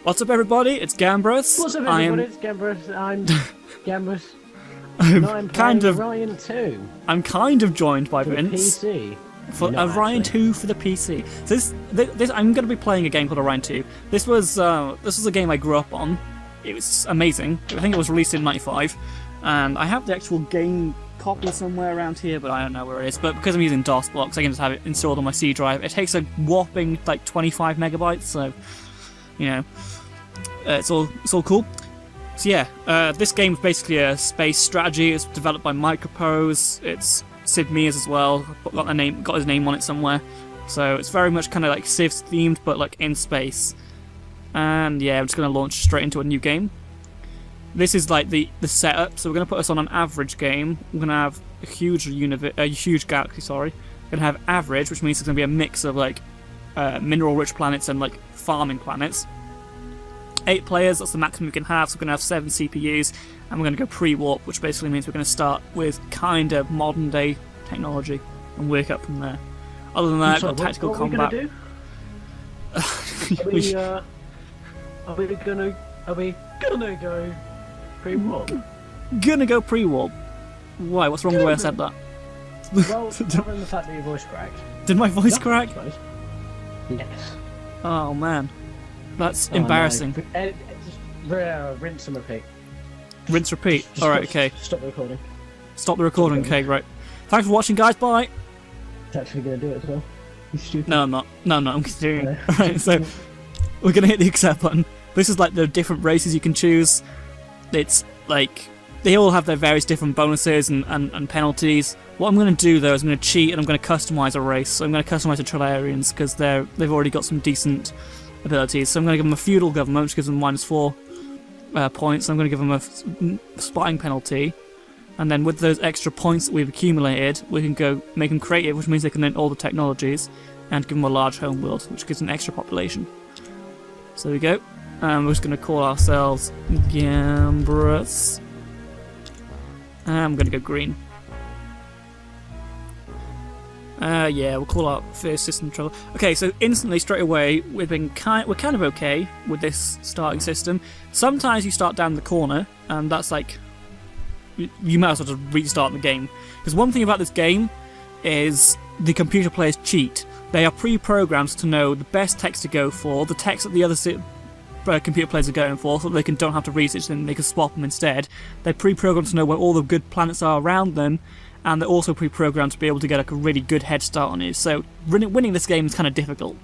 What's up, everybody? It's Gambros. What's up, everybody? It's Gambros. I'm Gambros. I'm kind of Orion 2. I'm kind of joined by For the Vince PC. for No, Orion actually. 2 for the PC. This I'm going to be playing a game called Orion 2. This was a game I grew up on. It was amazing. I think it was released in '95, and I have the actual game copy somewhere around here, but I don't know where it is. But because I'm using DOS blocks, I can just have it installed on my C drive. It takes a whopping like 25 megabytes, so you know, it's all cool. So yeah, this game is basically a space strategy. It's developed by Microprose. It's Sid Meier's as well. Got his name on it somewhere. So it's very much kind of like Civ's themed, but like in space. And yeah, I'm just going to launch straight into a new game. This is like the setup. So we're going to put us on an average game. We're going to have a huge galaxy. Sorry. We're going to have average, which means it's going to be a mix of like mineral-rich planets and like farming planets. 8 players, that's the maximum we can have, so we're going to have 7 CPUs, and we're going to go pre-warp, which basically means we're going to start with kind of modern-day technology and work up from there. Other than that, got tactical combat. What are we gonna do? Are we gonna go pre-warp? Gonna go pre-warp. Why? What's wrong with the way I said that? Well, other than the fact that your voice cracked. Did my voice Yeah, crack? I suppose. Yes. Oh man, that's Oh, embarrassing. no. Just rinse and repeat. Rinse, repeat. Just Alright, okay. Stop the recording. Stop the recording. Okay, right. Thanks for watching, guys. Bye. It's actually going to do it as well. You stupid. No, I'm not. No, I'm continuing. No. Alright, so we're gonna hit the accept button. This is like the different races you can choose. It's like they all have their various different bonuses and penalties. What I'm going to do though is I'm going to cheat and I'm going to customize a race. So I'm going to customize the Trilarians because they've already got some decent abilities. So I'm going to give them a feudal government, which gives them -4 points. I'm going to give them a spying penalty, and then with those extra points that we've accumulated, we can go make them creative, which means they can learn all the technologies, and give them a large home world, which gives them extra population. So there we go. We're just going to call ourselves Gambros. I'm going to go green. Yeah, we'll call our first system trouble. Okay, so instantly, straight away, we're kind of okay with this starting system. Sometimes you start down the corner, and that's like you might as well just restart the game. Because one thing about this game is the computer players cheat. They are pre-programmed to know the best text to go for, the text that the other computer players are going for, so they don't have to research them, they can swap them instead. They're pre-programmed to know where all the good planets are around them, and they're also pre-programmed to be able to get like a really good head start on you. So winning this game is kind of difficult.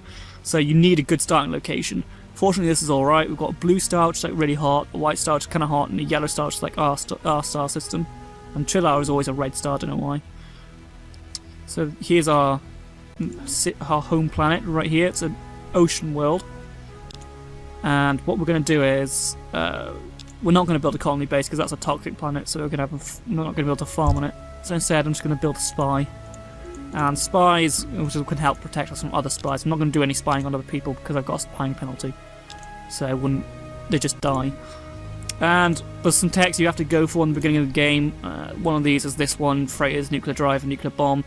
So you need a good starting location. Fortunately, this is alright. We've got a blue star, which is like really hot, a white star, which is kind of hot, and a yellow star, which is like our star system. And Trilar is always a red star, I don't know why. So here's our home planet right here. It's an ocean world. And what we're going to do is, we're not going to build a colony base because that's a toxic planet, so we're not going to be able to farm on it. So instead, I'm just going to build a spy. And spies, which can help protect us from other spies. I'm not going to do any spying on other people because I've got a spying penalty. So they just die. And there's some techs you have to go for in the beginning of the game. One of these is this one, freighters, nuclear drive, and nuclear bomb.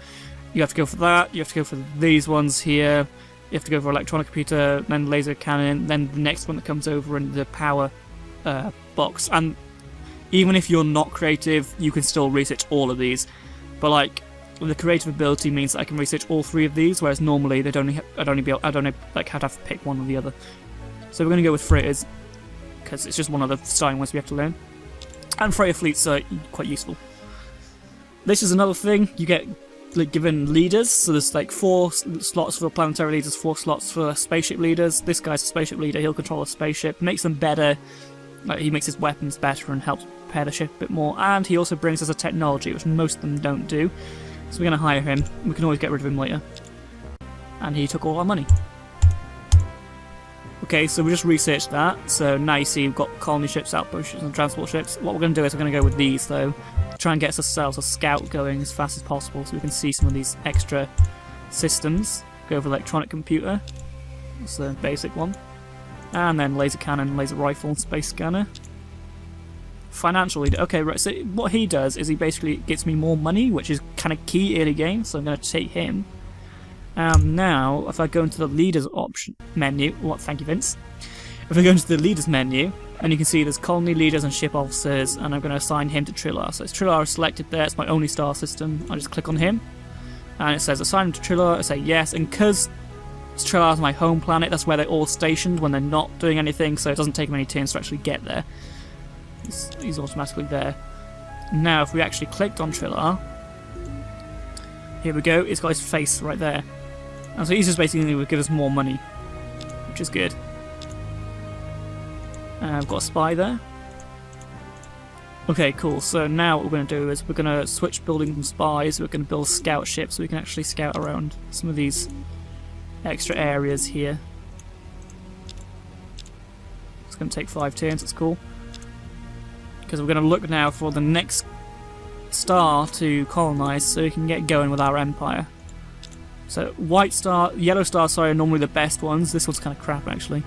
You have to go for that. You have to go for these ones here. You have to go for electronic computer, then laser cannon, then the next one that comes over in the power box. And even if you're not creative, you can still research all of these. But like the creative ability means that I can research all 3 of these, whereas normally I'd only have to pick one or the other. So we're going to go with freighters because it's just one of the starting ones we have to learn. And freighter fleets are quite useful. This is another thing you get. Like given leaders, so there's like 4 slots for planetary leaders, 4 slots for spaceship leaders. This guy's a spaceship leader, he'll control a spaceship, makes them better, like he makes his weapons better and helps prepare the ship a bit more, and he also brings us a technology, which most of them don't do. So we're going to hire him, we can always get rid of him later. And he took all our money. Okay, so we just researched that, so now you see we've got colony ships, outpost ships and transport ships. What we're going to do is we're going to go with these though, to try and get ourselves a scout going as fast as possible so we can see some of these extra systems. Go with electronic computer, that's the basic one. And then laser cannon, laser rifle, space scanner. Financial leader, okay, right, so what he does is he basically gets me more money, which is kind of key early game, so I'm going to take him. Now, if I go into the leaders option menu, thank you Vince, if we go into the leaders menu, and you can see there's colony leaders and ship officers, and I'm going to assign him to Trillar. So it's Trillar selected there, it's my only star system. I just click on him, and it says assign him to Trillar. I say yes, and because Trillar is my home planet, that's where they're all stationed when they're not doing anything, so it doesn't take them any turns to actually get there. He's automatically there. Now, if we actually clicked on Trillar, here we go, it's got his face right there. And so he's just basically going to give us more money, which is good. I've got a spy there. Okay, cool. So now what we're going to do is we're going to switch building from spies. We're going to build a scout ship so we can actually scout around some of these extra areas here. It's going to take 5 turns. It's cool. Because we're going to look now for the next star to colonize so we can get going with our empire. So white star, yellow star, sorry, are normally the best ones. This one's kind of crap actually.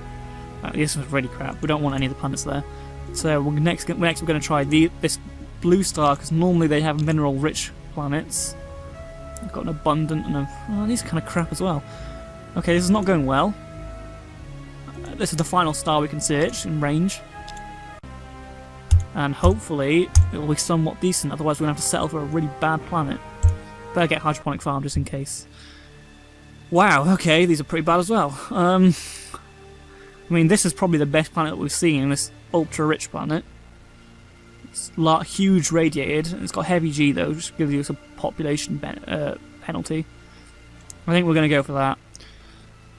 This one's really crap. We don't want any of the planets there. So next we're going to try this blue star because normally they have mineral-rich planets. They've got an abundant and these are kind of crap as well. Okay, this is not going well. This is the final star we can search in range. And hopefully it will be somewhat decent, otherwise we're going to have to settle for a really bad planet. Better get hydroponic farm just in case. Wow, okay, these are pretty bad as well. I mean, this is probably the best planet that we've seen, this ultra-rich planet. It's huge radiated, and it's got heavy G though, which gives you some population penalty. I think we're going to go for that.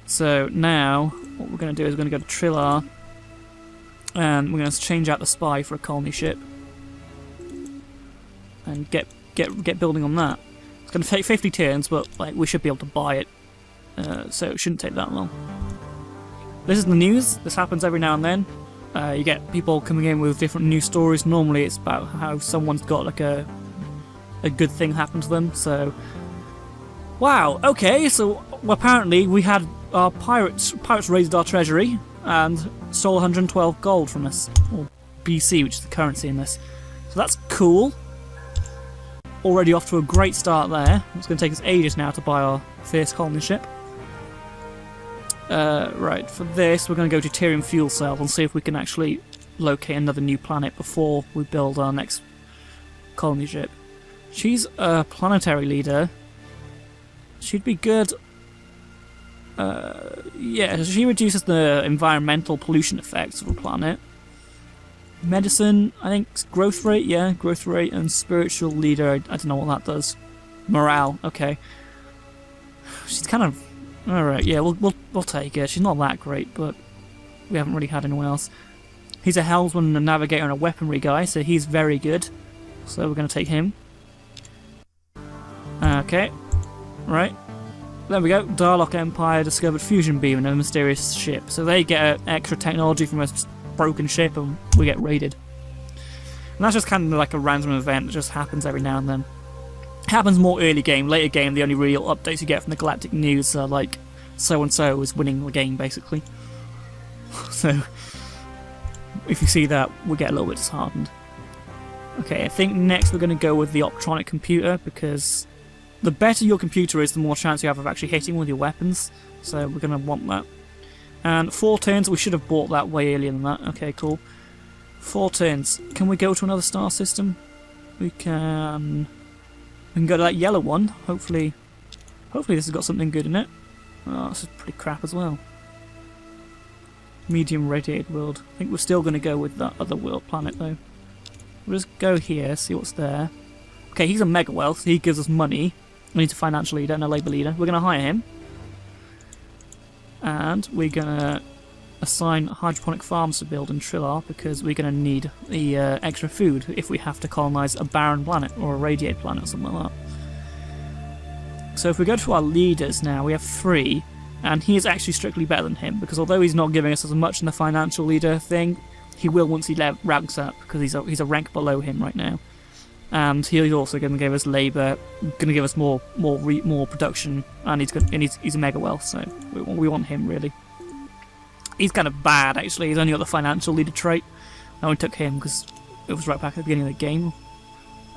So now, what we're going to do is we're going to go to Trillar, and we're going to change out the spy for a colony ship, and get building on that. It's going to take 50 turns, but like we should be able to buy it, so it shouldn't take that long. This is the news. This happens every now and then. You get people coming in with different news stories. Normally, it's about how someone's got like a good thing happen to them. So, wow. Okay, so apparently we had our pirates raided our treasury and stole 112 gold from us, or BC, which is the currency in this. So that's cool. Already off to a great start there. It's going to take us ages now to buy our first colony ship. Right, for this we're going to go to Tyrian fuel cells and see if we can actually locate another new planet before we build our next colony ship. She's a planetary leader. She'd be good. Yeah, she reduces the environmental pollution effects of a planet. Medicine, I think growth rate, yeah, growth rate, and spiritual leader, I don't know what that does. Morale, okay. She's kind of... Alright, yeah, we'll take her. She's not that great, but we haven't really had anyone else. He's a helmsman, a navigator, and a weaponry guy, so he's very good. So we're going to take him. Okay, right. There we go. Darlock Empire discovered fusion beam in a mysterious ship. So they get extra technology from a broken ship and we get raided. And that's just kind of like a random event that just happens every now and then. It happens more early game. Later game, the only real updates you get from the Galactic News are like, so-and-so is winning the game, basically. So, if you see that, we get a little bit disheartened. Okay, I think next we're going to go with the optronic computer, because the better your computer is, the more chance you have of actually hitting with your weapons. So we're going to want that. And 4 turns, we should have bought that way earlier than that. Okay, cool. 4 turns. Can we go to another star system? We can go to that yellow one. Hopefully this has got something good in it. Oh, this is pretty crap as well. Medium radiated world. I think we're still going to go with that other world planet though. We'll just go here, see what's there. Okay, he's a mega wealth, so he gives us money. We need a financial leader and a labour leader. We're going to hire him. And we're going to assign hydroponic farms to build in Trillar because we're going to need the extra food if we have to colonise a barren planet or a radiated planet or something like that. So if we go to our leaders now, we have 3, and he is actually strictly better than him because although he's not giving us as much in the financial leader thing, he will once he ranks up because he's a rank below him right now. And he's also going to give us labour, going to give us more production, and he's a mega wealth, so we want him really. He's kind of bad actually. He's only got the financial leader trait. I only took him because it was right back at the beginning of the game.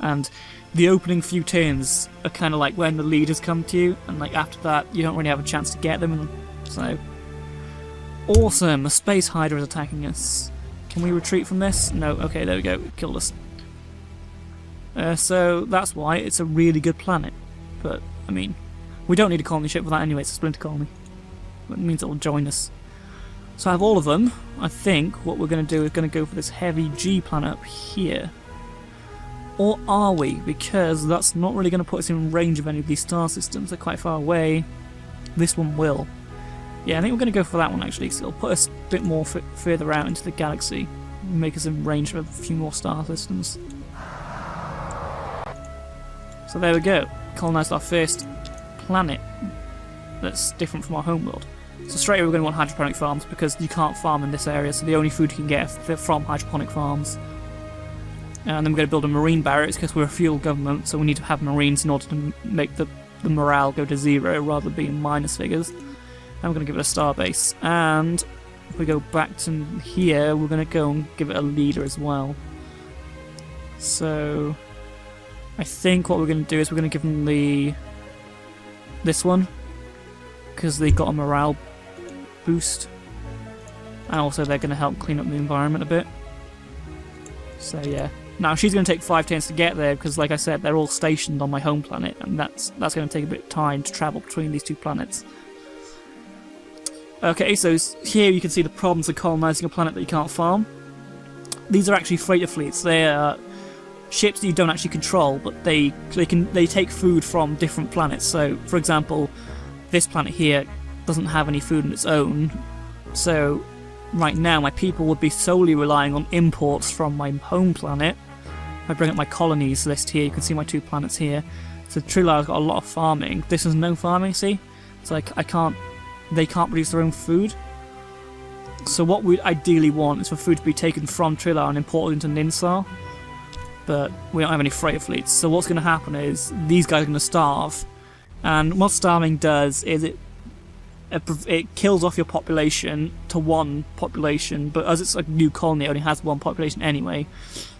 And the opening few turns are kind of like when the leaders come to you, and like after that you don't really have a chance to get them. And so Awesome! A space hydra is attacking us. Can we retreat from this? No. Okay, there we go. It killed us. So that's why it's a really good planet. But, I mean, we don't need a colony ship for that anyway. It's a splinter colony. It means it will join us. So I have all of them. I think what we're going to do is going to go for this heavy G planet up here. Or are we? Because that's not really going to put us in range of any of these star systems. They're quite far away. This one will. Yeah, I think we're going to go for that one actually. So it'll put us a bit more further out into the galaxy. Make us in range of a few more star systems. So there we go. Colonised our first planet that's different from our homeworld. So straight away we're going to want hydroponic farms because you can't farm in this area, so the only food you can get is from hydroponic farms. And then we're going to build a marine barracks because we're a fuel government, so we need to have marines in order to make the morale go to 0 rather than being minus figures. And we're going to give it a star base. And if we go back to here, we're going to go and give it a leader as well. So I think what we're going to do is we're going to give them this one because they got a morale boost, and also they're going to help clean up the environment a bit. So yeah, now she's going to take 5 turns to get there because, like I said, they're all stationed on my home planet, and that's going to take a bit of time to travel between these two planets. Okay, so here you can see the problems of colonising a planet that you can't farm. These are actually freighter fleets. They are ships that you don't actually control, but they take food from different planets. So, for example, this planet here doesn't have any food on its own, so right now my people would be solely relying on imports from my home planet. If I bring up my colonies list here, you can see my 2 planets here. So Trilar's got a lot of farming. This is no farming, see? It's like they can't produce their own food. So what we'd ideally want is for food to be taken from Trilar and imported into Ninsar, but we don't have any freighter fleets. So what's going to happen is these guys are going to starve, and what starving does is it kills off your population to 1 population, but as it's a new colony, it only has 1 population anyway,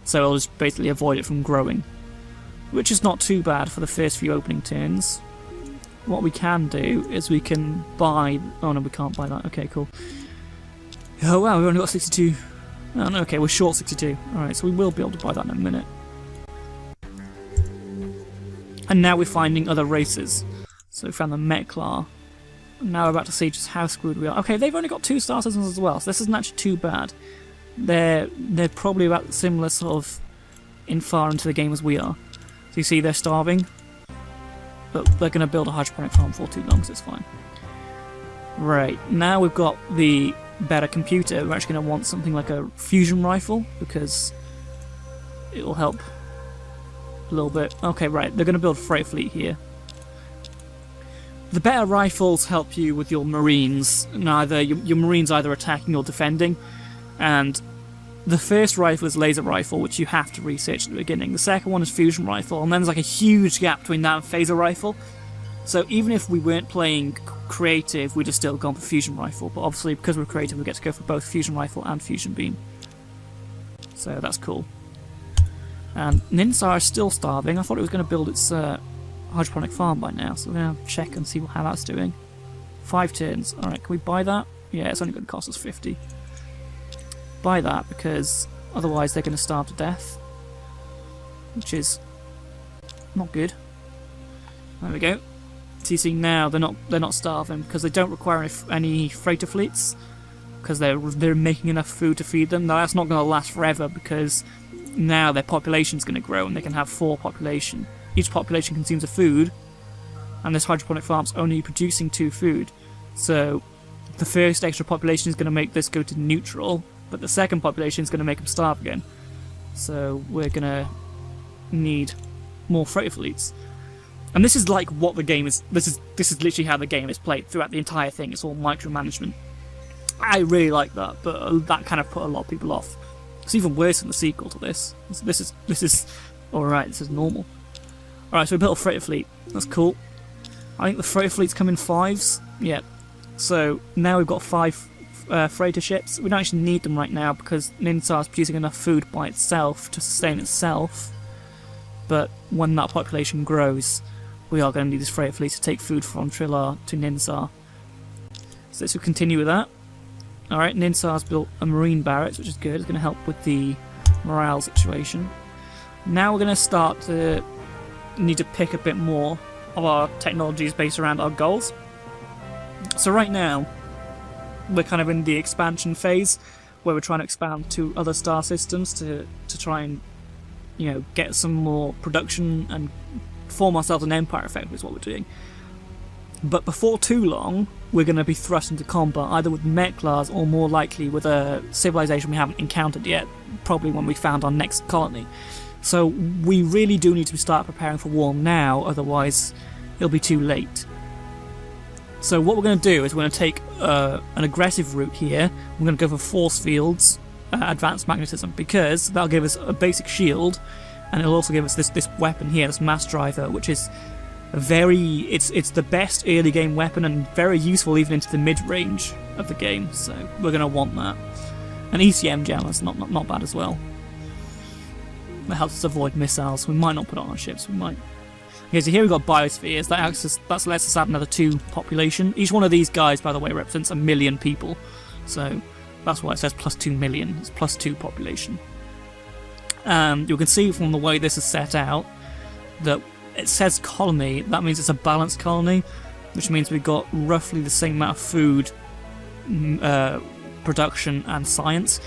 so it'll just basically avoid it from growing, which is not too bad for the first few opening turns. What we can do is we can buy... Oh no, we can't buy that. Okay, cool. Oh wow, we've only got 62. Oh no, okay, we're short 62. Alright, so we will be able to buy that in a minute. And now we're finding other races. So we found the Meklar. Now we're about to see just how screwed we are. Okay, they've only got 2 star systems as well, so this isn't actually too bad. They're probably about similar sort of far into the game as we are. So you see they're starving, but they're going to build a hydroponic farm for too long, so it's fine. Right, now we've got the better computer, we're actually going to want something like a fusion rifle, because it will help a little bit. Okay, right, they're going to build a freight fleet here. The better rifles help you with your marines, your marines either attacking or defending, and the first rifle is laser rifle, which you have to research at the beginning. The second one is fusion rifle, and then there's like a huge gap between that and phaser rifle. So even if we weren't playing creative, we'd have still gone for fusion rifle, but obviously because we're creative we get to go for both fusion rifle and fusion beam. So that's cool. And Ninsar is still starving. I thought it was going to build its hydroponic farm by now, so we're going to check and see how that's doing. 5 turns. Alright, can we buy that? Yeah, it's only going to cost us 50. Buy that, because otherwise they're going to starve to death, which is not good. There we go. So you see now they're not starving because they don't require any freighter fleets, because they're making enough food to feed them. Now that's not going to last forever because now their population's going to grow and they can have 4 population. Each population consumes a food, and this hydroponic farm's only producing 2 food. So the first extra population is going to make this go to neutral, but the second population is going to make them starve again. So we're going to need more freighter fleets. And this is like what the game is. This is literally how the game is played throughout the entire thing. It's all micromanagement. I really like that, but that kind of put a lot of people off. It's even worse than the sequel to this. This is all right. This is normal. All right, so we built a freighter fleet. That's cool. I think the freighter fleets come in 5s. Yeah. So now we've got 5 freighter ships. We don't actually need them right now because Ninsar is producing enough food by itself to sustain itself. But when that population grows, we are going to need this freighter fleet to take food from Trilar to Ninsar. So let's continue with that. Alright, Ninsar's built a marine barracks, which is good. It's going to help with the morale situation. Now we're going to start to need to pick a bit more of our technologies based around our goals. So right now, we're kind of in the expansion phase, where we're trying to expand to other star systems to try and, you know, get some more production and form ourselves an empire, effectively, is what we're doing. But before too long, we're going to be thrust into combat, either with Meklas or more likely with a civilization we haven't encountered yet, probably when we found our next colony. So we really do need to start preparing for war now, otherwise it'll be too late. So what we're going to do is we're going to take an aggressive route here. We're going to go for force fields, advanced magnetism, because that'll give us a basic shield, and it'll also give us this weapon here, this mass driver, which is it's the best early game weapon and very useful even into the mid-range of the game, so we're going to want that. An ECM jammer's not bad as well. That helps us avoid missiles. We might not put it on our ships, we might. Okay, so here we've got biospheres. That lets us add another 2 population. Each one of these guys, by the way, represents 1 million people, so that's why it says plus 2 million. It's plus 2 population. And you can see from the way this is set out that it says colony. That means it's a balanced colony, which means we've got roughly the same amount of food, production, and science.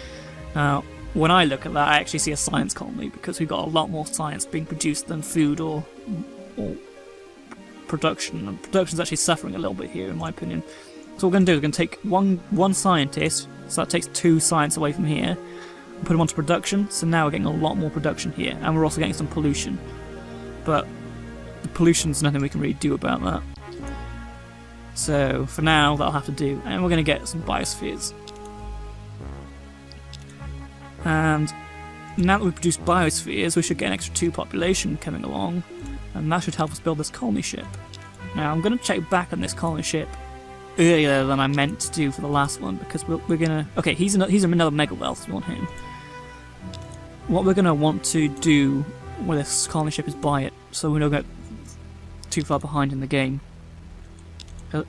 When I look at that, I actually see a science colony because we've got a lot more science being produced than food or production. And production's actually suffering a little bit here, in my opinion. So what we're going to do is we're going to take one scientist, so that takes 2 science away from here, and put them onto production. So now we're getting a lot more production here, and we're also getting some pollution. But the pollution's nothing we can really do about that. So for now, that'll have to do, and we're going to get some biospheres. And now that we've produced biospheres, we should get an extra 2 population coming along, and that should help us build this colony ship. Now I'm going to check back on this colony ship earlier than I meant to do for the last one, because we're going to... Okay, he's another mega wealth, so we want him. What we're going to want to do with this colony ship is buy it, so we don't get too far behind in the game.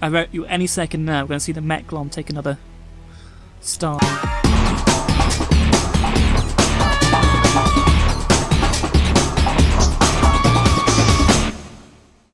I bet you any second now we're going to see the Meklon take another star.